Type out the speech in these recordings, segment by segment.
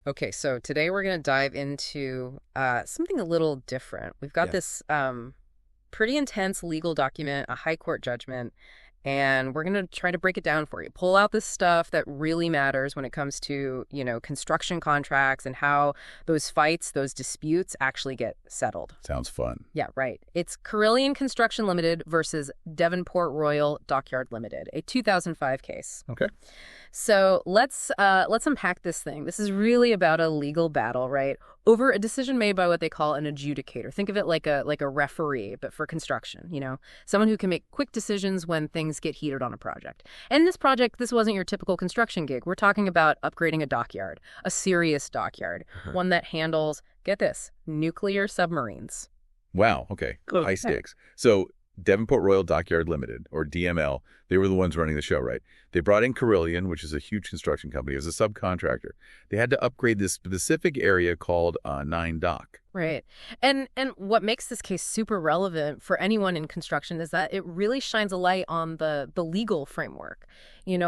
Okay, so today we're going to dive into something a little different. We've got Yeah, this pretty intense legal document, a high court judgment, and we're going to try to break it down for you. Pull out the stuff that really matters when it comes to, construction contracts and how those fights, those disputes actually get settled. sounds fun. Yeah, right. It's Carillion Construction Limited versus Devonport Royal Dockyard Limited, a 2005 case. Okay. So let's unpack this thing. This is really about a legal battle, right? Over a decision made by what they call an adjudicator. Think of it like a referee, but for construction, someone who can make quick decisions when things get heated on a project. And this project, this wasn't your typical construction gig. We're talking about upgrading a dockyard, a serious dockyard, one that handles, get this, nuclear submarines. Wow. Okay. Okay. High stakes. So Devonport Royal Dockyard Limited, or DML, they were the ones running the show, right? They brought in Carillion, which is a huge construction company, as a subcontractor. They had to upgrade this specific area called 9 Dock. Right. And what makes this case super relevant for anyone in construction is that it really shines a light on the legal framework.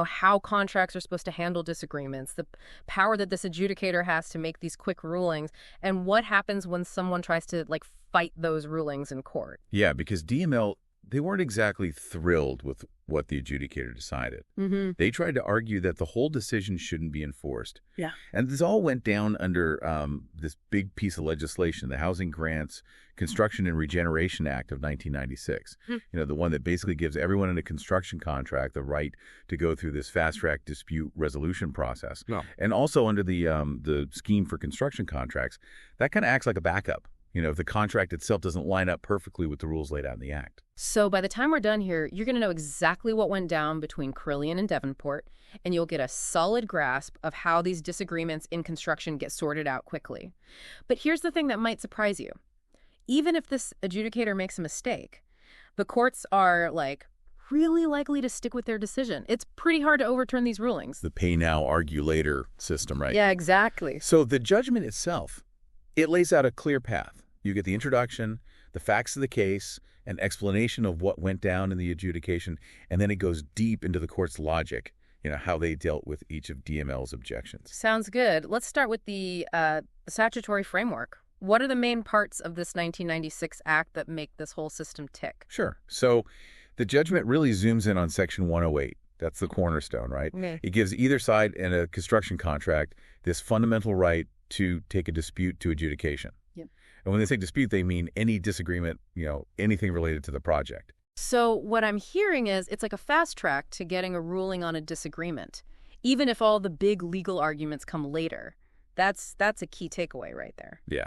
How contracts are supposed to handle disagreements, the power that this adjudicator has to make these quick rulings, and what happens when someone tries to fight those rulings in court. Yeah, because DML, they weren't exactly thrilled with what the adjudicator decided. Mm-hmm. They tried to argue that the whole decision shouldn't be enforced. Yeah. And this all went down under this big piece of legislation, the Housing Grants Construction and Regeneration Act of 1996. The one that basically gives everyone in a construction contract the right to go through this fast-track dispute resolution process. No. And also under the scheme for construction contracts, that kind of acts like a backup. If the contract itself doesn't line up perfectly with the rules laid out in the Act. So by the time we're done here, you're going to know exactly what went down between Carillion and Devonport, and you'll get a solid grasp of how these disagreements in construction get sorted out quickly. But here's the thing that might surprise you. Even if this adjudicator makes a mistake, the courts are, really likely to stick with their decision. It's pretty hard to overturn these rulings. The pay now, argue later system, right? Yeah, exactly. So the judgment itself, it lays out a clear path. You get the introduction, the facts of the case, an explanation of what went down in the adjudication, and then it goes deep into the court's logic, how they dealt with each of DML's objections. Sounds good. Let's start with the statutory framework. What are the main parts of this 1996 Act that make this whole system tick? Sure. So the judgment really zooms in on Section 108. That's the cornerstone, right? Okay. It gives either side in a construction contract this fundamental right to take a dispute to adjudication. Yep. And when they say dispute, they mean any disagreement, anything related to the project. So what I'm hearing is it's like a fast track to getting a ruling on a disagreement, even if all the big legal arguments come later. That's a key takeaway right there. Yeah.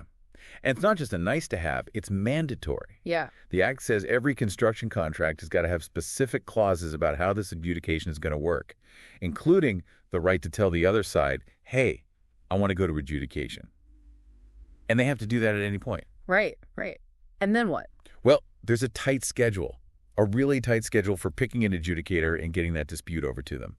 And it's not just a nice to have, it's mandatory. Yeah. The Act says every construction contract has got to have specific clauses about how this adjudication is going to work, including the right to tell the other side, hey, I want to go to adjudication. And they have to do that at any point. Right. And then what? Well, there's a tight schedule, a really tight schedule for picking an adjudicator and getting that dispute over to them.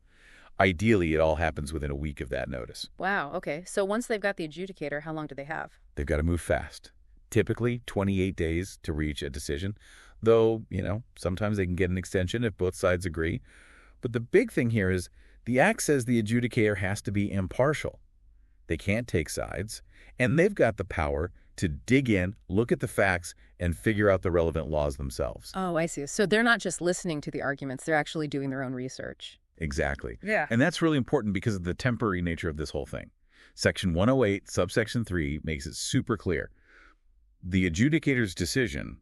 Ideally, it all happens within a week of that notice. Wow, okay. So once they've got the adjudicator, how long do they have? They've got to move fast. Typically, 28 days to reach a decision, though, sometimes they can get an extension if both sides agree. But the big thing here is the Act says the adjudicator has to be impartial. They can't take sides, and they've got the power to dig in, look at the facts, and figure out the relevant laws themselves. Oh, I see. So they're not just listening to the arguments, they're actually doing their own research. Exactly. Yeah. And that's really important because of the temporary nature of this whole thing. Section 108, subsection 3, makes it super clear. The adjudicator's decision,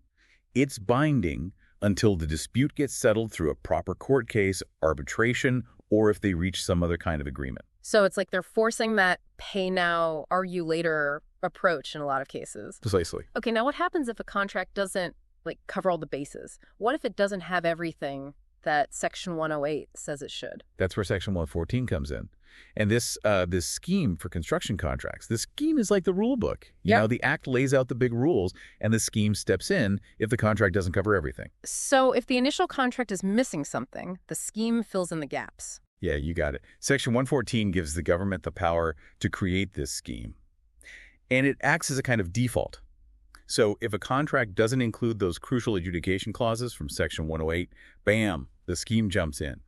it's binding until the dispute gets settled through a proper court case, arbitration, or if they reach some other kind of agreement. So it's like they're forcing that pay now, argue later approach in a lot of cases. Precisely. Okay, now what happens if a contract doesn't cover all the bases? What if it doesn't have everything that Section 108 says it should? That's where Section 114 comes in. And this scheme for construction contracts, this scheme is like the rule book. The Act lays out the big rules, and the scheme steps in if the contract doesn't cover everything. So if the initial contract is missing something, the scheme fills in the gaps. Yeah, you got it. Section 114 gives the government the power to create this scheme. And it acts as a kind of default. So if a contract doesn't include those crucial adjudication clauses from Section 108, bam, the scheme jumps in.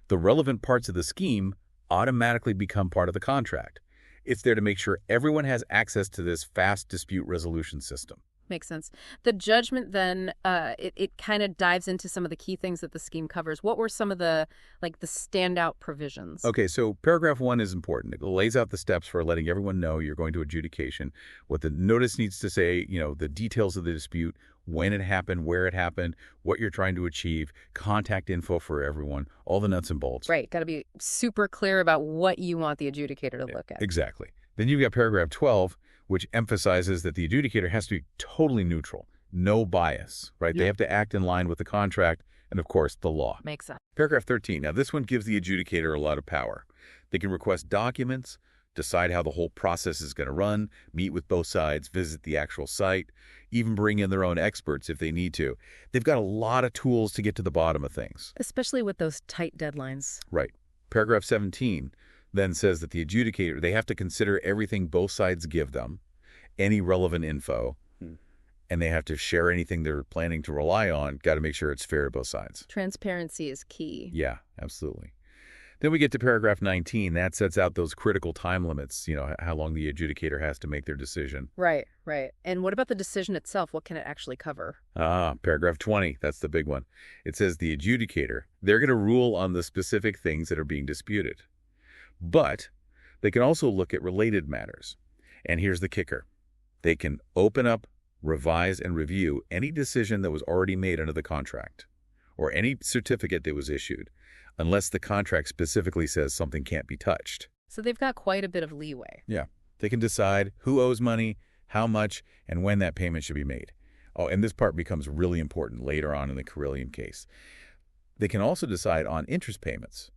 The relevant parts of the scheme automatically become part of the contract. It's there to make sure everyone has access to this fast dispute resolution system. Makes sense. The judgment then, it kind of dives into some of the key things that the scheme covers. What were some of the standout provisions? Okay, so paragraph 1 is important. It lays out the steps for letting everyone know you're going to adjudication, what the notice needs to say, the details of the dispute, when it happened, where it happened, what you're trying to achieve, contact info for everyone, all the nuts and bolts. Right. Got to be super clear about what you want the adjudicator to look at. Exactly. Then you've got paragraph 12, which emphasizes that the adjudicator has to be totally neutral, no bias, right? Yeah. They have to act in line with the contract and, of course, the law. Makes sense. Paragraph 13. Now, this one gives the adjudicator a lot of power. They can request documents, decide how the whole process is going to run, meet with both sides, visit the actual site, even bring in their own experts if they need to. They've got a lot of tools to get to the bottom of things. Especially with those tight deadlines. Right. Paragraph 17 then says that the adjudicator, they have to consider everything both sides give them, any relevant info, and they have to share anything they're planning to rely on. Got to make sure it's fair to both sides. Transparency is key. Yeah, absolutely. Then we get to paragraph 19. That sets out those critical time limits, how long the adjudicator has to make their decision. Right, right. And what about the decision itself? What can it actually cover? Paragraph 20. That's the big one. It says the adjudicator, they're going to rule on the specific things that are being disputed. But they can also look at related matters. And here's the kicker. They can open up, revise, and review any decision that was already made under the contract or any certificate that was issued, unless the contract specifically says something can't be touched. So they've got quite a bit of leeway. Yeah. They can decide who owes money, how much, and when that payment should be made. Oh, and this part becomes really important later on in the Carillion case. They can also decide on interest payments,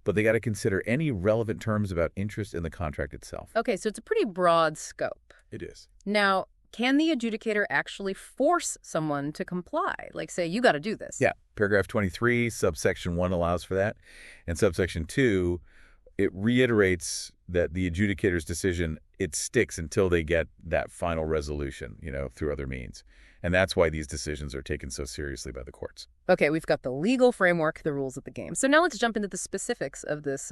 but they got to consider any relevant terms about interest in the contract itself. Okay, so it's a pretty broad scope. It is. Now, can the adjudicator actually force someone to comply? Like, say, you got to do this. Yeah. Paragraph 23, subsection 1 allows for that. And subsection 2, it reiterates that the adjudicator's decision, it sticks until they get that final resolution, through other means. And that's why these decisions are taken so seriously by the courts. Okay, we've got the legal framework, the rules of the game. So now let's jump into the specifics of this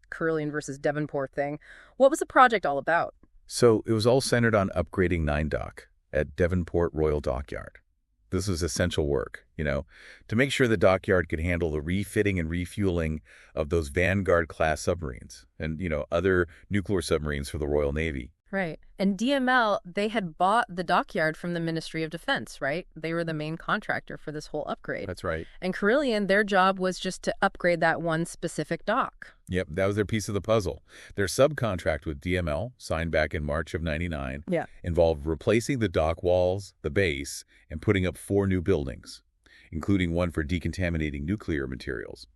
Carillion versus Devonport thing. What was the project all about? So it was all centered on upgrading 9 Dock at Devonport Royal Dockyard. This was essential work, to make sure the dockyard could handle the refitting and refueling of those Vanguard-class submarines and, other nuclear submarines for the Royal Navy. Right. And DML, they had bought the dockyard from the Ministry of Defense, right? They were the main contractor for this whole upgrade. That's right. And Carillion, their job was just to upgrade that one specific dock. Yep, that was their piece of the puzzle. Their subcontract with DML, signed back in March of '99, involved replacing the dock walls, the base, and putting up 4 new buildings, including one for decontaminating nuclear materials.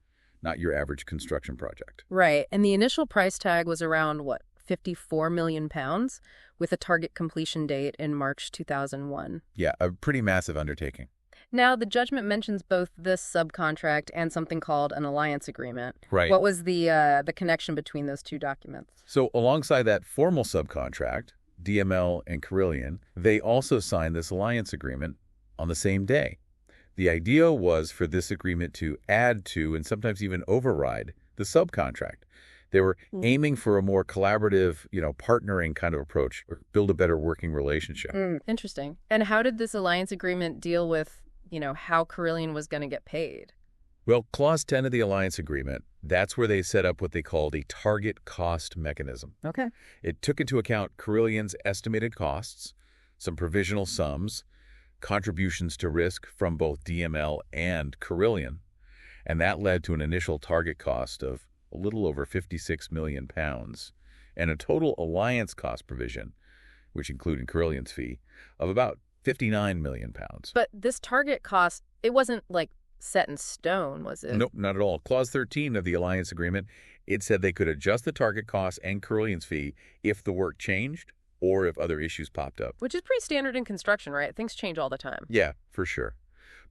Not your average construction project. Right. And the initial price tag was around, what, £54 million, with a target completion date in March 2001. Yeah, a pretty massive undertaking. Now, the judgment mentions both this subcontract and something called an alliance agreement. Right. What was the connection between those two documents? So alongside that formal subcontract, DML and Carillion, they also signed this alliance agreement on the same day. The idea was for this agreement to add to and sometimes even override the subcontract. They were aiming for a more collaborative, partnering kind of approach, or build a better working relationship. Interesting. And how did this alliance agreement deal with, how Carillion was going to get paid? Well, Clause 10 of the alliance agreement, that's where they set up what they called a target cost mechanism. Okay. It took into account Carillion's estimated costs, some provisional sums, contributions to risk from both DML and Carillion, and that led to an initial target cost of a little over £56 million, and a total alliance cost provision, which included Carillion's fee, of about £59 million. But this target cost, it wasn't set in stone, was it? Nope, not at all. Clause 13 of the alliance agreement, it said they could adjust the target cost and Carillion's fee if the work changed or if other issues popped up. Which is pretty standard in construction, right? Things change all the time. Yeah, for sure.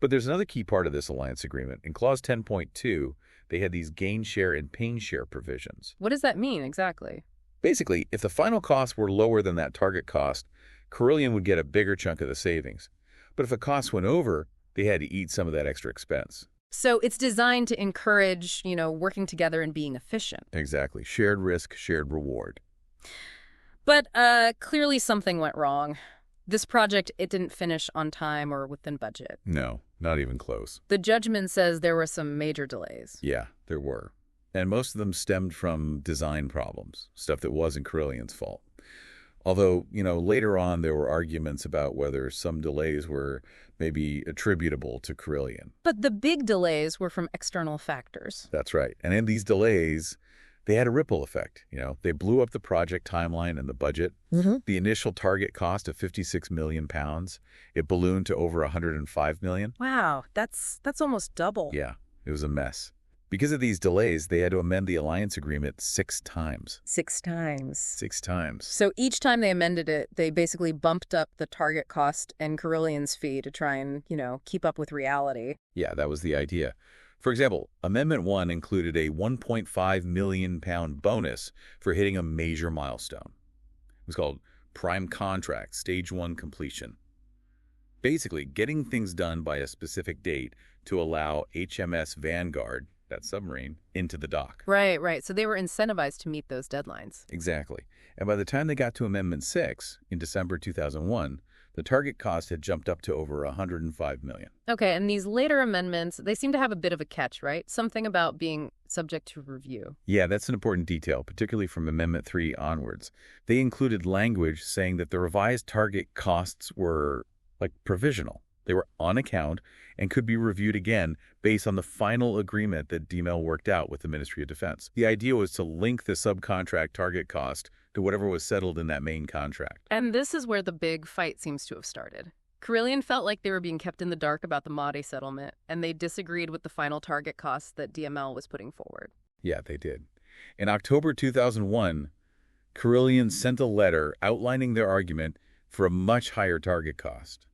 But there's another key part of this alliance agreement. In Clause 10.2, they had these gain share and pain share provisions. What does that mean exactly? Basically, if the final costs were lower than that target cost, Carillion would get a bigger chunk of the savings. But if the costs went over, they had to eat some of that extra expense. So it's designed to encourage, working together and being efficient. Exactly. Shared risk, shared reward. But clearly something went wrong. This project, it didn't finish on time or within budget. No, not even close. The judgment says there were some major delays. Yeah, there were. And most of them stemmed from design problems, stuff that wasn't Carillion's fault. Although, later on there were arguments about whether some delays were maybe attributable to Carillion. But the big delays were from external factors. That's right. And in these delays, they had a ripple effect. They blew up the project timeline and the budget. The initial target cost of £56 million, it ballooned to over $105 million. Wow, that's almost double. Yeah, it was a mess. Because of these delays, they had to amend the alliance agreement 6 times. 6 times. 6 times. So each time they amended it, they basically bumped up the target cost and Carillion's fee to try and, keep up with reality. Yeah, that was the idea. For example, Amendment 1 included a £1.5 million bonus for hitting a major milestone. It was called Prime Contract, Stage 1 Completion. Basically, getting things done by a specific date to allow HMS Vanguard, that submarine, into the dock. Right. So they were incentivized to meet those deadlines. Exactly. And by the time they got to Amendment 6 in December 2001, the target cost had jumped up to over $105 million. Okay, and these later amendments, they seem to have a bit of a catch, right? Something about being subject to review. Yeah, that's an important detail, particularly from Amendment 3 onwards. They included language saying that the revised target costs were, provisional. They were on account and could be reviewed again based on the final agreement that DML worked out with the Ministry of Defense. The idea was to link the subcontract target cost to whatever was settled in that main contract. And this is where the big fight seems to have started. Carillion felt like they were being kept in the dark about the Mahdi settlement, and they disagreed with the final target costs that DML was putting forward. Yeah, they did. In October 2001, Carillion sent a letter outlining their argument for a much higher target cost.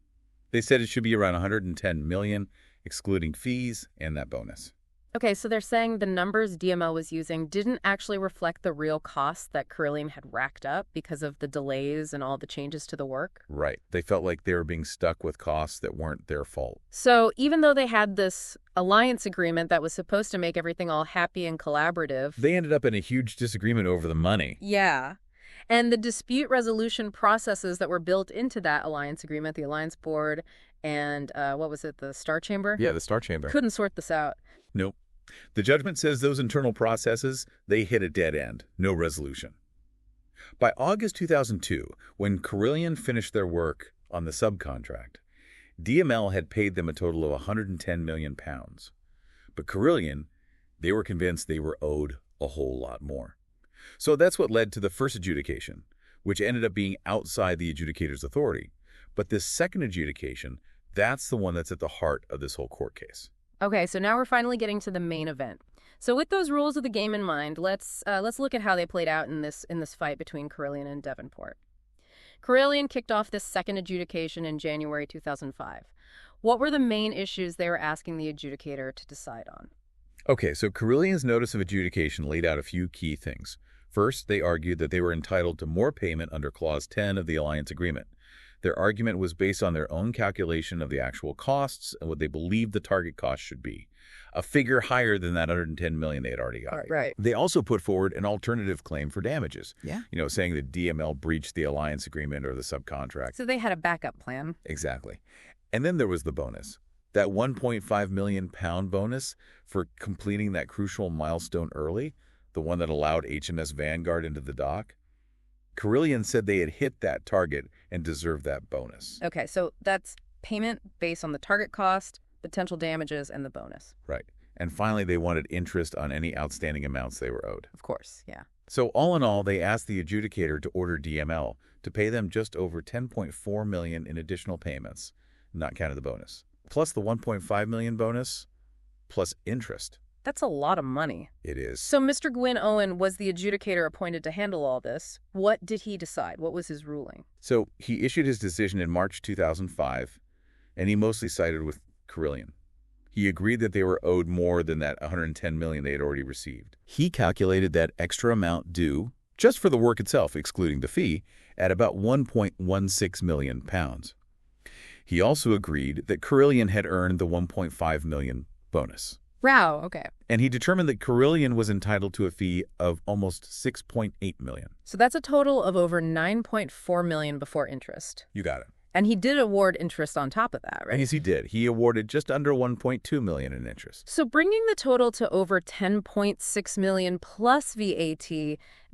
They said it should be around $110 million, excluding fees and that bonus. Okay, so they're saying the numbers DML was using didn't actually reflect the real costs that Carillion had racked up because of the delays and all the changes to the work? Right. They felt like they were being stuck with costs that weren't their fault. So even though they had this alliance agreement that was supposed to make everything all happy and collaborative... They ended up in a huge disagreement over the money. Yeah. And the dispute resolution processes that were built into that alliance agreement, the alliance board and, the Star Chamber? Yeah, the Star Chamber. Couldn't sort this out. Nope. The judgment says those internal processes, they hit a dead end. No resolution. By August 2002, when Carillion finished their work on the subcontract, DML had paid them a total of £110 million. But Carillion, they were convinced they were owed a whole lot more. So that's what led to the first adjudication, which ended up being outside the adjudicator's authority. But this second adjudication, that's the one that's at the heart of this whole court case. Okay, so now we're finally getting to the main event. So with those rules of the game in mind, let's look at how they played out in this fight between Carillion and Devonport. Carillion kicked off this second adjudication in January 2005. What were the main issues they were asking the adjudicator to decide on? Okay, so Carillion's notice of adjudication laid out a few key things. First, they argued that they were entitled to more payment under Clause 10 of the Alliance Agreement. Their argument was based on their own calculation of the actual costs and what they believed the target cost should be, a figure higher than that $110 million they had already got. Right. They also put forward an alternative claim for damages. Yeah. Saying that DML breached the alliance agreement or the subcontract. So they had a backup plan. Exactly. And then there was the bonus. That £1.5 million bonus for completing that crucial milestone early, the one that allowed HMS Vanguard into the dock. Carillion said they had hit that target and deserved that bonus. Okay, so that's payment based on the target cost, potential damages, and the bonus. Right. And finally, they wanted interest on any outstanding amounts they were owed. Of course, yeah. So all in all, they asked the adjudicator to order DML to pay them just over $10.4 million in additional payments, not counting the bonus, plus the $1.5 million bonus, plus interest. That's a lot of money. It is. So Mr. Gwyn Owen was the adjudicator appointed to handle all this. What did he decide? What was his ruling? So he issued his decision in March 2005, and he mostly sided with Carillion. He agreed that they were owed more than that $110 million they had already received. He calculated that extra amount due, just for the work itself, excluding the fee, at about £1.16 million. He also agreed that Carillion had earned the $1.5 million bonus. Wow, okay. And he determined that Carillion was entitled to a fee of almost $6.8 million. So that's a total of over $9.4 million before interest. You got it. And he did award interest on top of that, right? Yes, he did. He awarded just under $1.2 million in interest. So bringing the total to over $10.6 million plus VAT,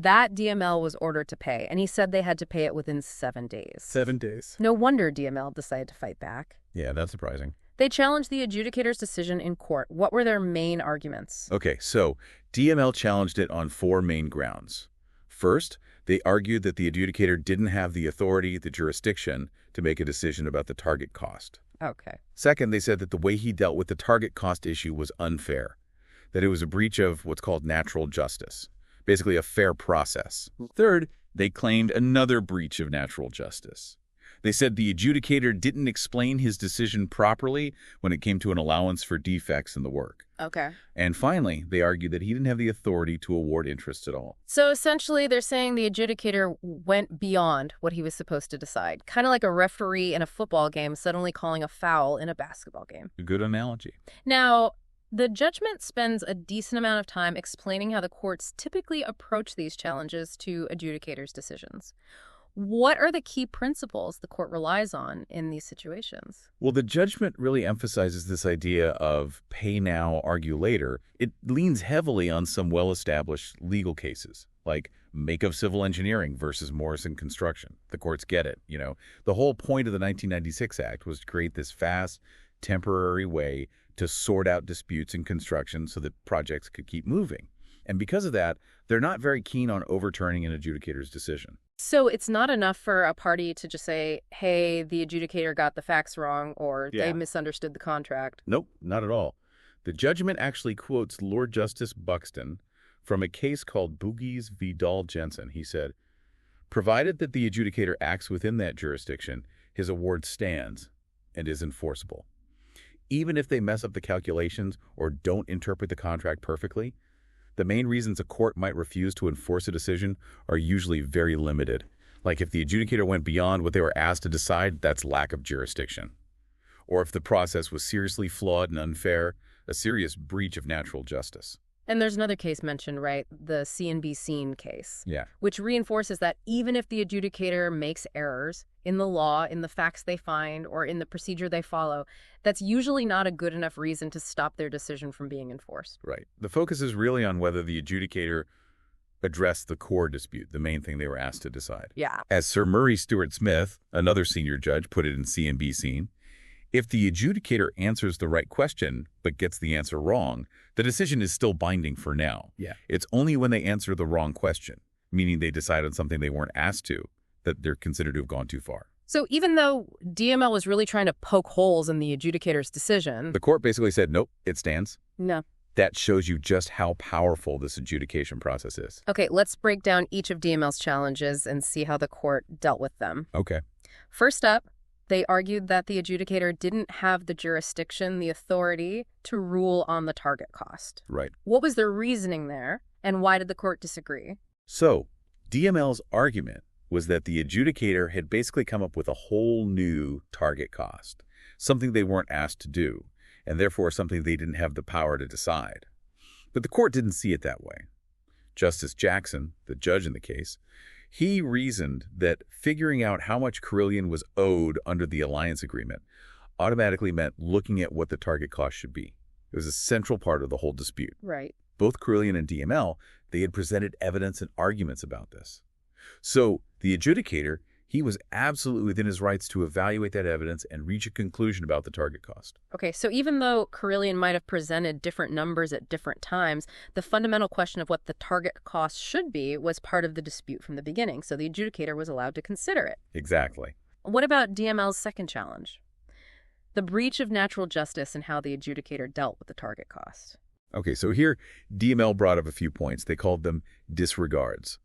that DML was ordered to pay. And he said they had to pay it within 7 days. 7 days. No wonder DML decided to fight back. Yeah, that's surprising. They challenged the adjudicator's decision in court. What were their main arguments? Okay, so DML challenged it on 4 main grounds. First, they argued that the adjudicator didn't have the authority, the jurisdiction, to make a decision about the target cost. Okay. Second, they said that the way he dealt with the target cost issue was unfair, that it was a breach of what's called natural justice, basically a fair process. Third, they claimed another breach of natural justice. They said the adjudicator didn't explain his decision properly when it came to an allowance for defects in the work. Okay. And finally, they argued that he didn't have the authority to award interest at all. So essentially, they're saying the adjudicator went beyond what he was supposed to decide, kind of like a referee in a football game suddenly calling a foul in a basketball game. A good analogy. Now, the judgment spends a decent amount of time explaining how the courts typically approach these challenges to adjudicators' decisions. What are the key principles the court relies on in these situations? Well, the judgment really emphasizes this idea of pay now, argue later. It leans heavily on some well-established legal cases, like Make of Civil Engineering versus Morrison Construction. The courts get it, you know. The whole point of the 1996 Act was to create this fast, temporary way to sort out disputes in construction so that projects could keep moving. And because of that, they're not very keen on overturning an adjudicator's decision. So it's not enough for a party to just say, hey, the adjudicator got the facts wrong or they misunderstood the contract. Nope, not at all. The judgment actually quotes Lord Justice Buxton from a case called Boogies v. Dahl-Jensen. He said, provided that the adjudicator acts within that jurisdiction, his award stands and is enforceable. Even if they mess up the calculations or don't interpret the contract perfectly, the main reasons a court might refuse to enforce a decision are usually very limited. Like if the adjudicator went beyond what they were asked to decide, that's lack of jurisdiction. Or if the process was seriously flawed and unfair, a serious breach of natural justice. And there's another case mentioned, right? The C&B Scene case. Yeah. Which reinforces that even if the adjudicator makes errors in the law, in the facts they find, or in the procedure they follow, that's usually not a good enough reason to stop their decision from being enforced. Right. The focus is really on whether the adjudicator addressed the core dispute, the main thing they were asked to decide. Yeah. As Sir Murray Stuart Smith, another senior judge, put it in C&B Scene, if the adjudicator answers the right question but gets the answer wrong, the decision is still binding for now. Yeah. It's only when they answer the wrong question, meaning they decide on something they weren't asked to, that they're considered to have gone too far. So even though DML was really trying to poke holes in the adjudicator's decision, the court basically said, nope, it stands. No. That shows you just how powerful this adjudication process is. Okay, let's break down each of DML's challenges and see how the court dealt with them. Okay. First up, they argued that the adjudicator didn't have the jurisdiction, the authority to rule on the target cost. Right. What was their reasoning there, and why did the court disagree? So, DML's argument was that the adjudicator had basically come up with a whole new target cost, something they weren't asked to do, and therefore something they didn't have the power to decide. But the court didn't see it that way. Justice Jackson, the judge in the case, he reasoned that figuring out how much Carillion was owed under the alliance agreement automatically meant looking at what the target cost should be. It was a central part of the whole dispute. Right. Both Carillion and DML, they had presented evidence and arguments about this. So the adjudicator, he was absolutely within his rights to evaluate that evidence and reach a conclusion about the target cost. Okay, so even though Carillion might have presented different numbers at different times, the fundamental question of what the target cost should be was part of the dispute from the beginning, so the adjudicator was allowed to consider it. Exactly. What about DML's second challenge? The breach of natural justice and how the adjudicator dealt with the target cost. Okay, so here DML brought up a few points. They called them disregards.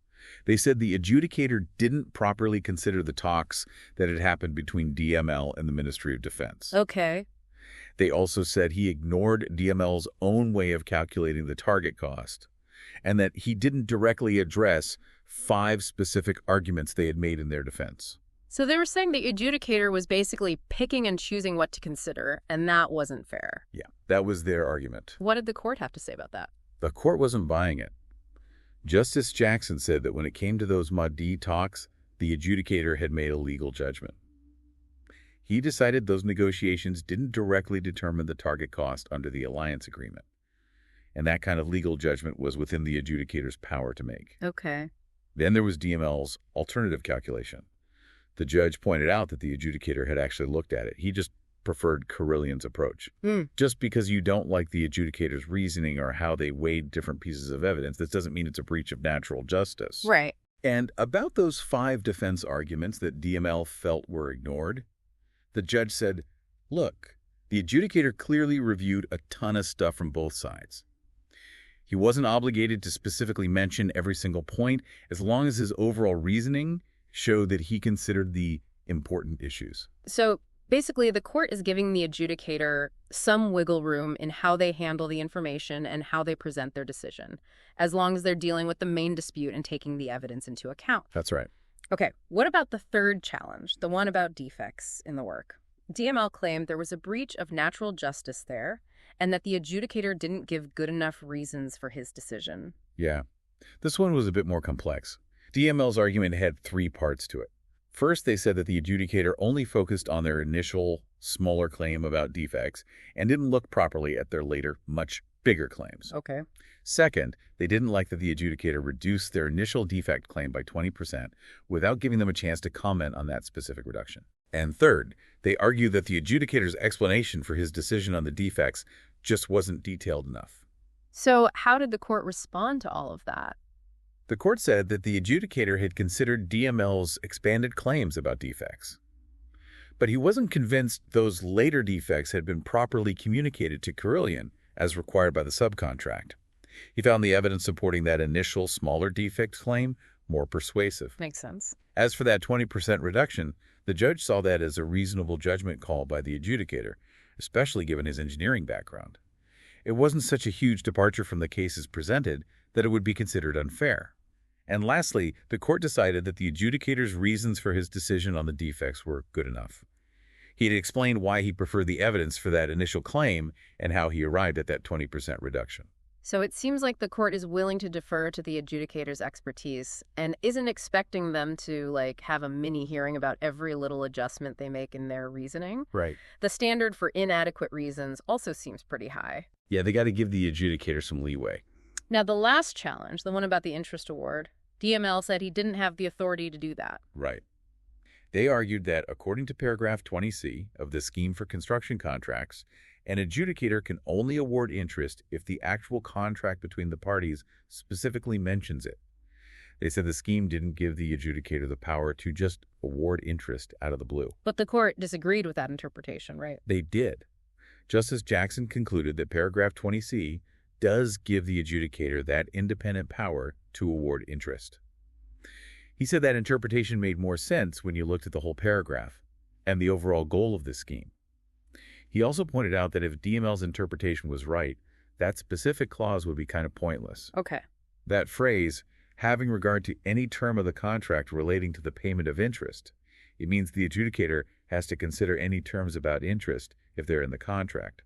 They said the adjudicator didn't properly consider the talks that had happened between DML and the Ministry of Defense. Okay. They also said he ignored DML's own way of calculating the target cost, and that he didn't directly address 5 specific arguments they had made in their defense. So they were saying the adjudicator was basically picking and choosing what to consider, and that wasn't fair. Yeah, that was their argument. What did the court have to say about that? The court wasn't buying it. Justice Jackson said that when it came to those Mod D talks, the adjudicator had made a legal judgment. He decided those negotiations didn't directly determine the target cost under the alliance agreement, and that kind of legal judgment was within the adjudicator's power to make. Okay. Then there was DML's alternative calculation. The judge pointed out that the adjudicator had actually looked at it. He just preferred Carillion's approach. Just because you don't like the adjudicator's reasoning or how they weighed different pieces of evidence, this doesn't mean it's a breach of natural justice. Right. And about those 5 defense arguments that DML felt were ignored, the judge said, look, the adjudicator clearly reviewed a ton of stuff from both sides. He wasn't obligated to specifically mention every single point as long as his overall reasoning showed that he considered the important issues. So basically, the court is giving the adjudicator some wiggle room in how they handle the information and how they present their decision, as long as they're dealing with the main dispute and taking the evidence into account. That's right. Okay, what about the third challenge, the one about defects in the work? DML claimed there was a breach of natural justice there and that the adjudicator didn't give good enough reasons for his decision. Yeah. This one was a bit more complex. DML's argument had 3 parts to it. First, they said that the adjudicator only focused on their initial, smaller claim about defects and didn't look properly at their later, much bigger claims. Okay. Second, they didn't like that the adjudicator reduced their initial defect claim by 20% without giving them a chance to comment on that specific reduction. And third, they argued that the adjudicator's explanation for his decision on the defects just wasn't detailed enough. So how did the court respond to all of that? The court said that the adjudicator had considered DML's expanded claims about defects, but he wasn't convinced those later defects had been properly communicated to Carillion as required by the subcontract. He found the evidence supporting that initial smaller defect claim more persuasive. Makes sense. As for that 20% reduction, the judge saw that as a reasonable judgment call by the adjudicator, especially given his engineering background. It wasn't such a huge departure from the cases presented that it would be considered unfair. And lastly, the court decided that the adjudicator's reasons for his decision on the defects were good enough. He had explained why he preferred the evidence for that initial claim and how he arrived at that 20% reduction. So it seems like the court is willing to defer to the adjudicator's expertise and isn't expecting them to, have a mini hearing about every little adjustment they make in their reasoning. Right. The standard for inadequate reasons also seems pretty high. Yeah, they got to give the adjudicator some leeway. Now, the last challenge, the one about the interest award, DML said he didn't have the authority to do that. Right. They argued that, according to paragraph 20C of the Scheme for Construction Contracts, an adjudicator can only award interest if the actual contract between the parties specifically mentions it. They said the scheme didn't give the adjudicator the power to just award interest out of the blue. But the court disagreed with that interpretation, right? They did. Justice Jackson concluded that paragraph 20C does give the adjudicator that independent power to award interest. He said that interpretation made more sense when you looked at the whole paragraph and the overall goal of this scheme. He also pointed out that if DML's interpretation was right, that specific clause would be kind of pointless. Okay. That phrase, having regard to any term of the contract relating to the payment of interest, it means the adjudicator has to consider any terms about interest if they're in the contract.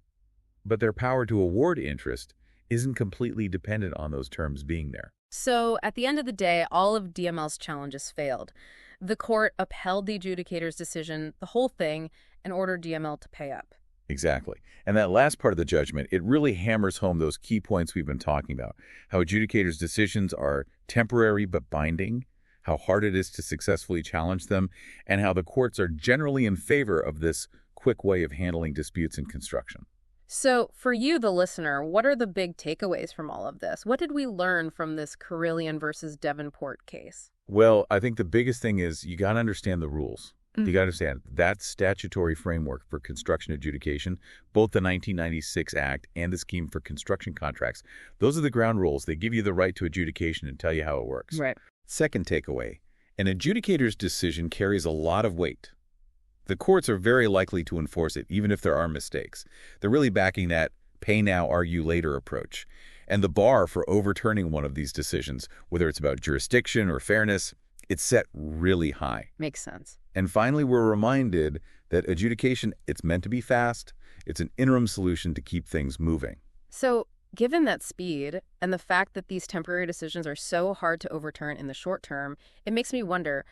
But their power to award interest isn't completely dependent on those terms being there. So at the end of the day, all of DML's challenges failed. The court upheld the adjudicator's decision, the whole thing, and ordered DML to pay up. Exactly. And that last part of the judgment, it really hammers home those key points we've been talking about. How adjudicators' decisions are temporary but binding, how hard it is to successfully challenge them, and how the courts are generally in favor of this quick way of handling disputes in construction. So for you, the listener, what are the big takeaways from all of this? What did we learn from this Carillion versus Devonport case? Well, I think the biggest thing is you got to understand the rules. You got to understand that statutory framework for construction adjudication, both the 1996 Act and the Scheme for Construction Contracts. Those are the ground rules. They give you the right to adjudication and tell you how it works. Right. Second takeaway, an adjudicator's decision carries a lot of weight. The courts are very likely to enforce it, even if there are mistakes. They're really backing that pay now, argue later approach. And the bar for overturning one of these decisions, whether it's about jurisdiction or fairness, It's set really high. Makes sense. And finally, we're reminded that adjudication, it's meant to be fast. It's an interim solution to keep things moving. So, given that speed and the fact that these temporary decisions are so hard to overturn in the short term, it makes me wonder,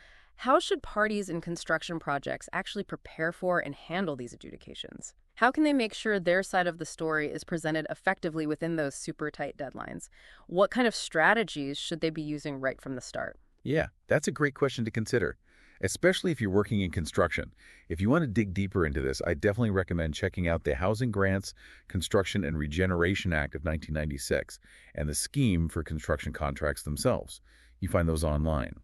how should parties in construction projects actually prepare for and handle these adjudications? How can they make sure their side of the story is presented effectively within those super tight deadlines? What kind of strategies should they be using right from the start? Yeah, that's a great question to consider, especially if you're working in construction. If you want to dig deeper into this, I definitely recommend checking out the Housing Grants, Construction and Regeneration Act of 1996 and the scheme for construction contracts themselves. You find those online.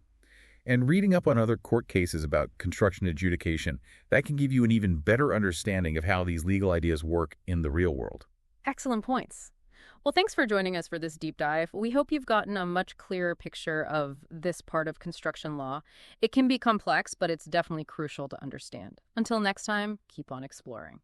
And reading up on other court cases about construction adjudication, that can give you an even better understanding of how these legal ideas work in the real world. Excellent points. Well, thanks for joining us for this deep dive. We hope you've gotten a much clearer picture of this part of construction law. It can be complex, but it's definitely crucial to understand. Until next time, keep on exploring.